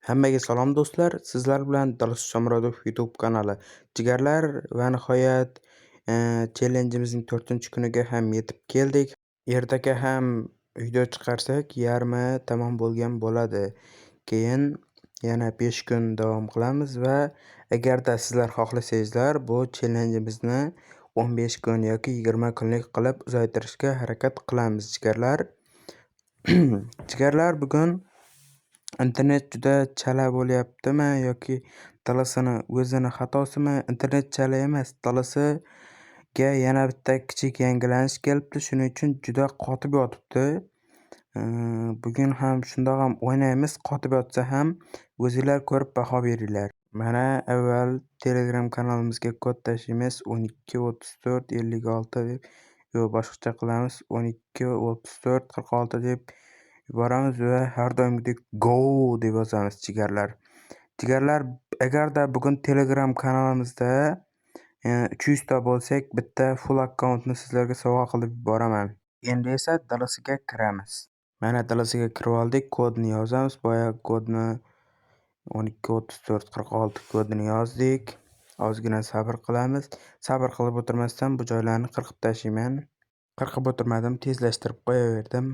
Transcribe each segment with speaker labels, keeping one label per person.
Speaker 1: Hammaga salom do'stlar. Sizlar bilan Dallas Shomurodov YouTube kanali. Jigarlar va nihoyat challenjimizning 4-kuniga ham yetib keldik. Ertaga ham video chiqarsak, yarmi tamom bo'lgan bo'ladi. Keyin yana 5 kun davom qilamiz va agarda sizlar xohlasangizlar, bu challenjimizni 15 kun yoki 20 kunlik qilib uzaytirishga harakat qilamiz, jigarlar. Jigarlar, bugun internet juda chala bo'lyaptimi yoki Dalasini o'zini xatosimi? Internet chala emas, Dalasiga yana bitta kichik yangilanish kelibdi, shuning uchun juda qotib yotibdi. Bugun ham shundoq ham o'ynaymiz. Qotib yotsa ham o'zinglar ko'rib baho beringlar. Mana avval Telegram kanalimizga kod tashlaymiz 123456 deb, boshqacha qilamiz 123446 deb yuboramiz va har doimgidek go deb yozamiz, jigarlar. Jigarlar, agarda bugun Telegram kanalimizda 300 ta bo'lsak, bitta full akkauntni sizlarga sovg'a qilib yuboraman. Endi esa Dalasiga kiramiz. Mana Dalasiga kirib oldik, kodni yozamiz. Boya kodni 123446 kodini yozdik. Ozgina sabr qilamiz. Sabr qilib o'tirmasdan bu joylarni qirqib tashlayman. Qirqib o'tirmadim, tezlashtirib qo'yaverdim.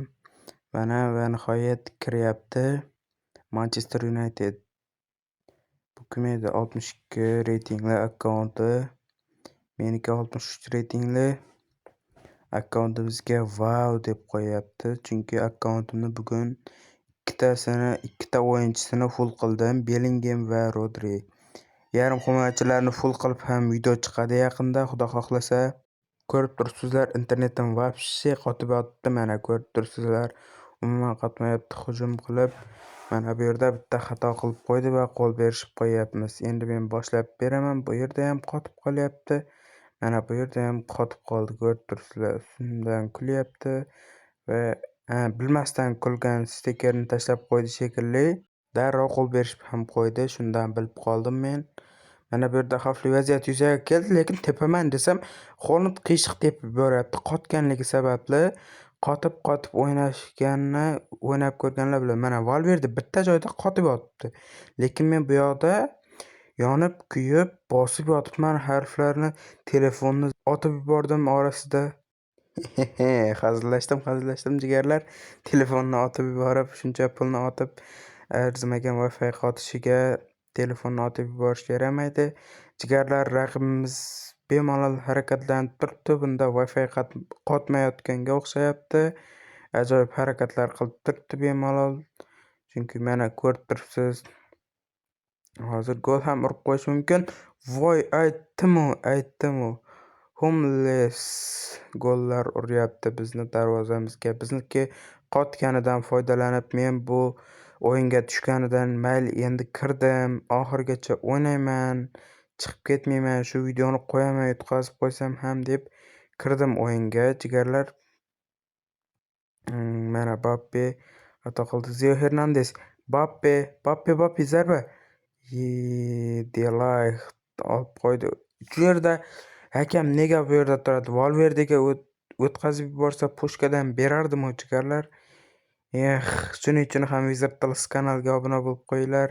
Speaker 1: Mana va nihoyat kiryapti. Manchester United. Bu kim edi? 62 reytingli akkaunti. Meniki 63 reytingli. Akkauntimizga wow deb qo'yapti, chunki akkauntimni bugun ikkita o'yinchisini full qildim, Bellingham va Rodri. Yarim himoyachilarni full qilib ham video chiqadi yaqinda, xudo xohlasa. Ko'rib turibsizlar, internetim vobshe qotib yotibdi. Mana ko'rib turibsizlar, umuman qotmayapti. Hujum qilib, mana bu yerda bitta xato qilib qo'ydi va qo'l berishib qo'yapmiz. Endi men boshlab beraman. Bu yerda ham qotib qolyapti. Mana bu yerda ham qotib qoldi, ko'rib turibsizlar. Shundan kulyapti va bilmasdan kulgan, stikerni tashlab qo'ydi shekilli. Darrov qo'l berishib ham qo'ydi. Shundan bilib qoldim men. Mana bu yerda xavfli vaziyat yuzaga keldi, lekin tepaman desam, Xolland qiyshiq tepib boryapti. Qotganligi sababli qotib o'ynab ko'rganlar bilan. Mana Valverde bitta joyda qotib yotibdi. Lekin men bu yoqda yonib, kuyib, bosib yotibman. Harflarni, telefonni otib yubordim orasida. Hazillashdim jigarlar. Telefonni otib yuborib, shuncha pulni otib, arzimagan Wi-Fi qotishiga telefonni otib yuborishga yaramaydi. Jigarlar, raqibimiz bemalol harakatlanib turibdi. Bunda Wi-Fi qotmayotganga o'xshayapti. Ajoyib harakatlar qilib turibdi bemalol. Chunki mana ko'rib turibsiz, hozir gol ham urib qo'yish mumkin. Voy, aytdimu. Homeless gollar uryapti bizni darvozamizga. Bizniki qotganidan foydalanib, men bu o'yinga tushganidan mayli, endi kirdim. Oxirigacha o'ynayman. Chiqib ketmayman. Shu videoni qo'yaman, yutqazib qo'ysam ham deb kirdim o'yinga, jigarlar. Mana Bappe xato qildi. Zio Hernandez. Bappe zarba. Delight olib qo'ydi. Shu yerda hakam nega bu yerda turadi? Valverdega o'tkazib yuborsa pushkadan berardim, jigarlar. Shuning uchun ham Wizard Plus kanaliga obuna bo'lib qo'yinglar.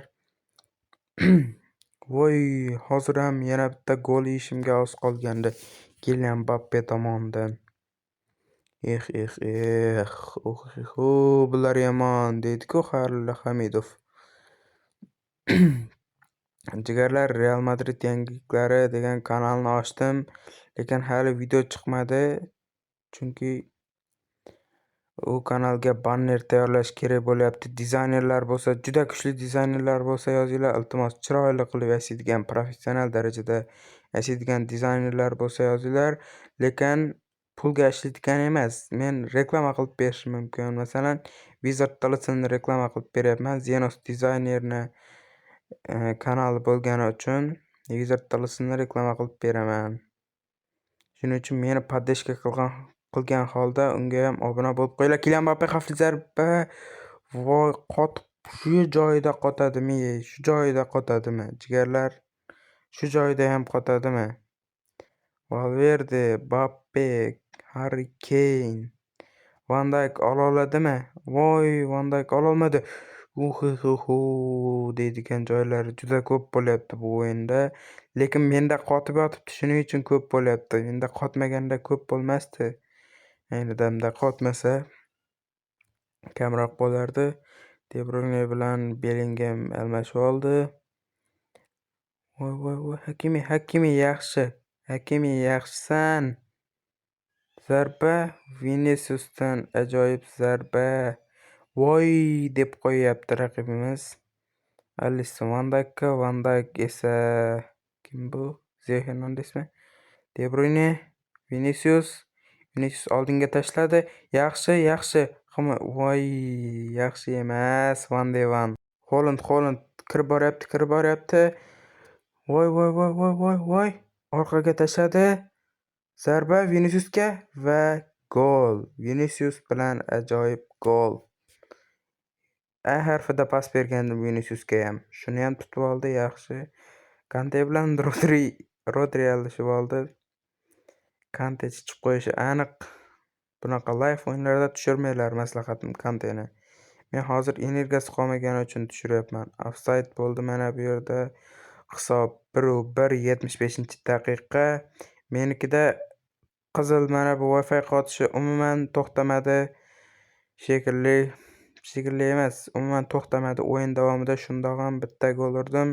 Speaker 1: Voy, hozir ham yana bitta gol yeyishimga oz qolgandi. Kylian Mbappe tomonidan. Bular yomon deydi-ku Harun Hamidov. Jigarlar, Real Madrid yangiliklari degan kanalni ochdim, lekin hali video chiqmadi, chunki u kanalga banner tayyorlash kerak bo'lyapti. Dizaynerlar bo'lsa, juda kuchli dizaynerlar bo'lsa yozinglar, iltimos, chiroyli qilib yasaydigan, professional darajada yasaydigan dizaynerlar bo'lsa yozinglar, lekin pulga ishlaydigan emas. Men reklama qilib berishim mumkin. Masalan, Wizard Dalasini reklama qilib beryapman. Zenos dizaynerni kanali bo'lgani uchun Wizard Dalasini reklama qilib beraman. Shuning uchun meni podдержка qilgan holda unga ham obuna bo'lib qo'yinglar. Kylian Mbappe xavfli zarba. Voy, shu joyida qotadimi, jigarlar? Shu joyida ham qotadimi? Valverde, Mbappe, Harry Kane, Van Dijk ola oladimi? Voy, Van Dijk ola olmadi. Uhuhuhu deydigan joylari juda ko'p bo'lyapti bu o'yinda. Lekin menda qotib yotibdi, shuning uchun ko'p bo'lyapti. Menda qotmaganda ko'p bo'lmasdi. Ayni damda qotmasa kamroq bo'lardi. De Bruyne bilan Bellingham almashib oldi. Voy, Hakimi yaxshi. Hakimi yaxshisan. Zarba Viniciusdan ajoyib zarba. Voy deb qo'yyapti raqibimiz. Alisson Van Dayk esa kim bu? Zio Hernandesmi? De Bruyne, Vinicius oldinga tashladi. Yaxshi. Voy, yaxshi emas. Van de Van. Holland kirib boryapti. Voy. Orqaga tashladi. Zarba Viniciusga va gol. Vinicius bilan ajoyib gol. A harfida pas bergandim Viniciusga ham. Shuni ham tutib oldi, yaxshi. Kante bilan Rodri alishib oldi. Kante chiqib qo'yishi aniq. Bunaqa live o'yinlarda tushirmanglar, maslahatim Kanteni. Men hozir energiyasi qolmagani uchun tushiryapman. Offside bo'ldi mana bu yerda. Hisob 1-1, 75-daqiqa. Menikida qizil mana bu Wi-Fi qotishi umuman to'xtamadi. Shekilli emas, umuman to'xtamadi. O'yin davomida shundoq ham bitta gol urdim.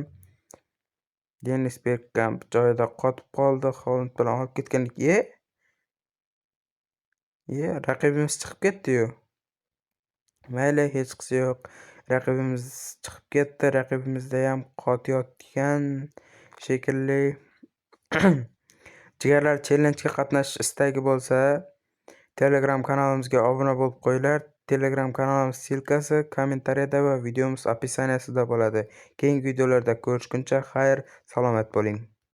Speaker 1: Dennis Bergkamp joyida qotib qoldi. Holland bilan olib ketgandik. Raqibimiz chiqib ketdi-yu. Mayli, hech qisi yo'q. Raqibimiz chiqib ketdi. Raqibimizda ham qotayotgan shekilli. Jigarlar, challenjga qatnashish istagi bo'lsa, Telegram kanalimizga obuna bo'lib qo'yinglar. Telegram kanalimiz silkasi kommentariyada va videomiz opisiyaniyasida bo'ladi. Keyingi videolarda ko'rishguncha xayr, salomat bo'ling.